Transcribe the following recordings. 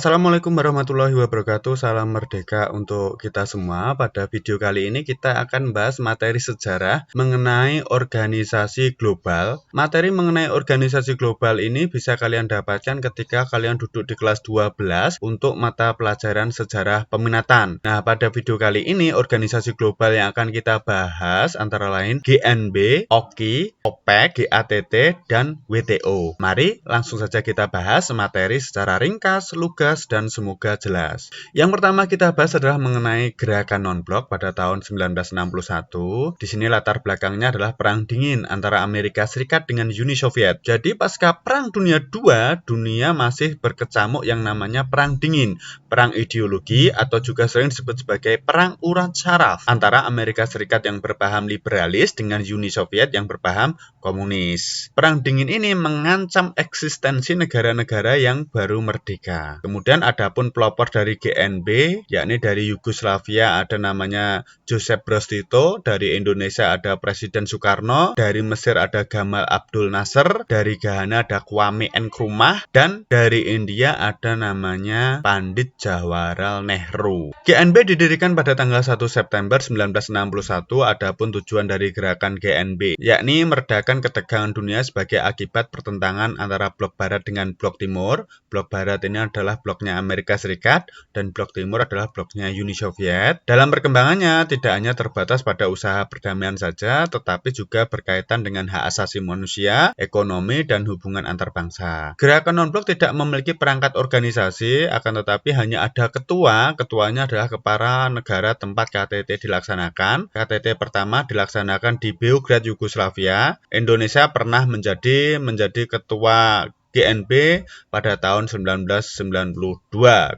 Assalamualaikum warahmatullahi wabarakatuh. Salam merdeka untuk kita semua. Pada video kali ini kita akan membahas materi sejarah mengenai organisasi global. Materi mengenai organisasi global ini bisa kalian dapatkan ketika kalian duduk di kelas 12 untuk mata pelajaran sejarah peminatan. Nah, pada video kali ini organisasi global yang akan kita bahas antara lain GNB, OKI, OPEC, GATT, dan WTO. Mari langsung saja kita bahas materi secara ringkas, lugas, dan semoga jelas. Yang pertama kita bahas adalah mengenai gerakan non-blok pada tahun 1961. Di sini latar belakangnya adalah Perang Dingin antara Amerika Serikat dengan Uni Soviet. Jadi pasca Perang Dunia II, dunia masih berkecamuk yang namanya Perang Dingin, perang ideologi atau juga sering disebut sebagai Perang Urat Syaraf antara Amerika Serikat yang berpaham liberalis dengan Uni Soviet yang berpaham komunis. Perang Dingin ini mengancam eksistensi negara-negara yang baru merdeka. Kemudian ada pun pelopor dari GNB, yakni dari Yugoslavia ada namanya Joseph Broz Tito, dari Indonesia ada Presiden Soekarno, dari Mesir ada Gamal Abdul Nasser, dari Ghana ada Kwame Nkrumah, dan dari India ada namanya Pandit Jawaharlal Nehru. GNB didirikan pada tanggal 1 September 1961, adapun tujuan dari gerakan GNB, yakni meredakan ketegangan dunia sebagai akibat pertentangan antara blok barat dengan blok timur. Blok barat ini adalah bloknya Amerika Serikat dan blok timur adalah bloknya Uni Soviet. Dalam perkembangannya tidak hanya terbatas pada usaha perdamaian saja, tetapi juga berkaitan dengan hak asasi manusia, ekonomi, dan hubungan antar bangsa. Gerakan non-blok tidak memiliki perangkat organisasi, akan tetapi hanya ada ketua. Ketuanya adalah kepala negara tempat KTT dilaksanakan. KTT pertama dilaksanakan di Beograd, Yugoslavia. Indonesia pernah menjadi ketua GNB pada tahun 1992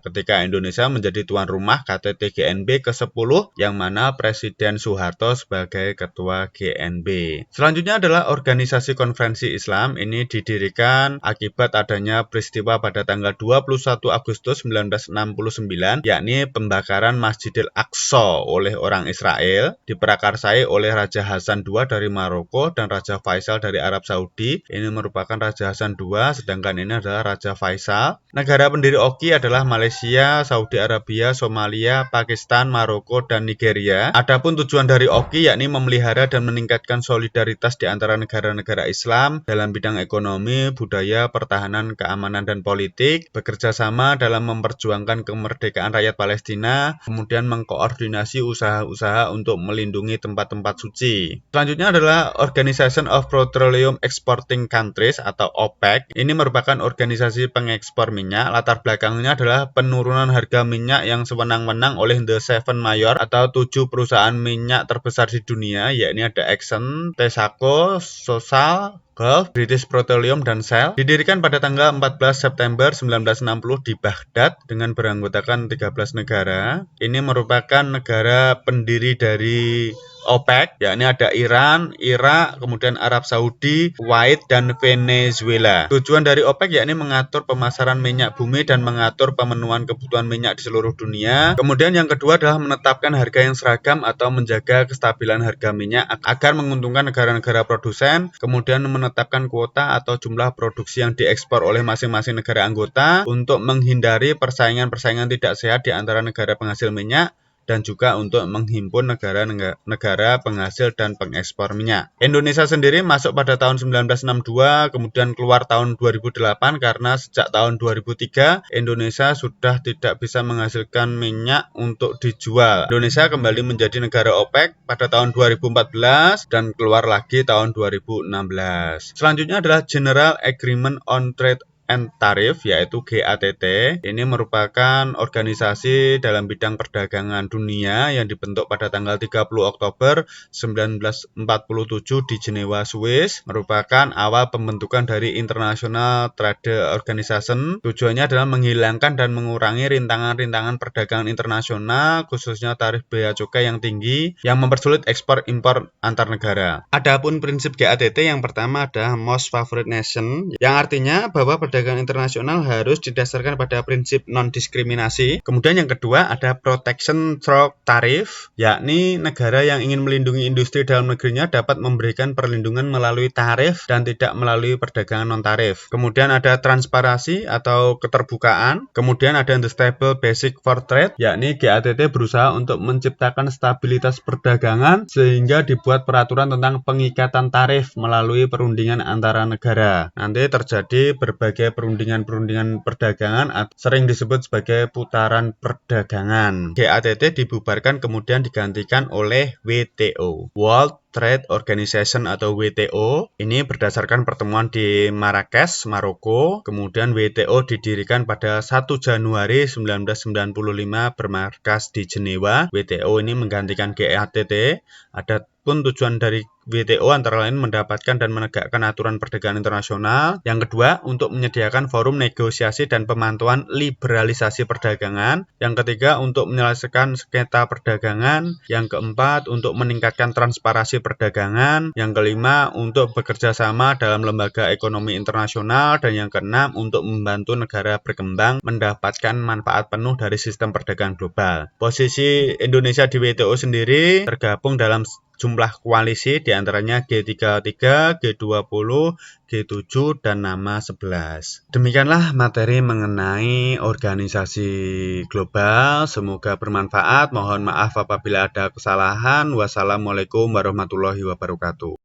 ketika Indonesia menjadi tuan rumah KTT GNB ke-10 yang mana Presiden Soeharto sebagai ketua GNB. Selanjutnya adalah Organisasi Konferensi Islam. Ini didirikan akibat adanya peristiwa pada tanggal 21 Agustus 1969 yakni pembakaran Masjidil Aqsa oleh orang Israel, diprakarsai oleh Raja Hasan II dari Maroko dan Raja Faisal dari Arab Saudi. Ini merupakan Raja Hasan II, sedangkan ini adalah Raja Faisal. Negara pendiri OKI adalah Malaysia, Saudi Arabia, Somalia, Pakistan, Maroko, dan Nigeria. Adapun tujuan dari OKI yakni memelihara dan meningkatkan solidaritas di antara negara-negara Islam dalam bidang ekonomi, budaya, pertahanan, keamanan, dan politik, bekerja sama dalam memperjuangkan kemerdekaan rakyat Palestina, kemudian mengkoordinasi usaha-usaha untuk melindungi tempat-tempat suci. Selanjutnya adalah Organization of Petroleum Exporting Countries atau OPEC. Ini merupakan organisasi pengekspor minyak. Latar belakangnya adalah penurunan harga minyak yang sewenang-wenang oleh The Seven Major atau 7 perusahaan minyak terbesar di dunia, yakni ada Exxon, Texaco, Total, Gulf, British Petroleum, dan Shell. Didirikan pada tanggal 14 September 1960 di Baghdad dengan beranggotakan 13 negara. Ini merupakan negara pendiri dari OPEC, yakni ada Iran, Irak, kemudian Arab Saudi, Kuwait, dan Venezuela. Tujuan dari OPEC yakni mengatur pemasaran minyak bumi dan mengatur pemenuhan kebutuhan minyak di seluruh dunia. Kemudian yang kedua adalah menetapkan harga yang seragam atau menjaga kestabilan harga minyak agar menguntungkan negara-negara produsen. Kemudian menetapkan kuota atau jumlah produksi yang diekspor oleh masing-masing negara anggota untuk menghindari persaingan-persaingan tidak sehat di antara negara penghasil minyak, dan juga untuk menghimpun negara-negara penghasil dan pengekspor minyak. Indonesia sendiri masuk pada tahun 1962, kemudian keluar tahun 2008 karena sejak tahun 2003 Indonesia sudah tidak bisa menghasilkan minyak untuk dijual. Indonesia kembali menjadi negara OPEC pada tahun 2014 dan keluar lagi tahun 2016. Selanjutnya adalah General Agreement on Trade and Tariff, yaitu GATT. Ini merupakan organisasi dalam bidang perdagangan dunia yang dibentuk pada tanggal 30 Oktober 1947 di Jenewa, Swiss. Merupakan awal pembentukan dari International Trade Organization. Tujuannya adalah menghilangkan dan mengurangi rintangan-rintangan perdagangan internasional, khususnya tarif bea cukai yang tinggi yang mempersulit ekspor impor antar negara. Adapun prinsip GATT yang pertama adalah Most Favored Nation, yang artinya bahwa perdagangan internasional harus didasarkan pada prinsip non-diskriminasi. Kemudian yang kedua ada protection through tarif, yakni negara yang ingin melindungi industri dalam negerinya dapat memberikan perlindungan melalui tarif dan tidak melalui perdagangan non-tarif. Kemudian ada transparansi atau keterbukaan. Kemudian ada the stable basic for trade, yakni GATT berusaha untuk menciptakan stabilitas perdagangan sehingga dibuat peraturan tentang pengikatan tarif melalui perundingan antara negara. Nanti terjadi berbagai perundingan perdagangan sering disebut sebagai putaran perdagangan. GATT dibubarkan kemudian digantikan oleh WTO, World Trade Organization atau WTO. Ini berdasarkan pertemuan di Marrakesh, Maroko. Kemudian WTO didirikan pada 1 Januari 1995 bermarkas di Jenewa. WTO ini menggantikan GATT. Adapun tujuan dari WTO antara lain mendapatkan dan menegakkan aturan perdagangan internasional. Yang kedua, untuk menyediakan forum negosiasi dan pemantauan liberalisasi perdagangan. Yang ketiga, untuk menyelesaikan sengketa perdagangan. Yang keempat, untuk meningkatkan transparansi perdagangan. Yang kelima, untuk bekerja sama dalam lembaga ekonomi internasional. Dan yang keenam, untuk membantu negara berkembang mendapatkan manfaat penuh dari sistem perdagangan global. Posisi Indonesia di WTO sendiri tergabung dalam jumlah koalisi diantaranya G33, G20, G7, dan nama 11. Demikianlah materi mengenai organisasi global. Semoga bermanfaat. Mohon maaf apabila ada kesalahan. Wassalamualaikum warahmatullahi wabarakatuh.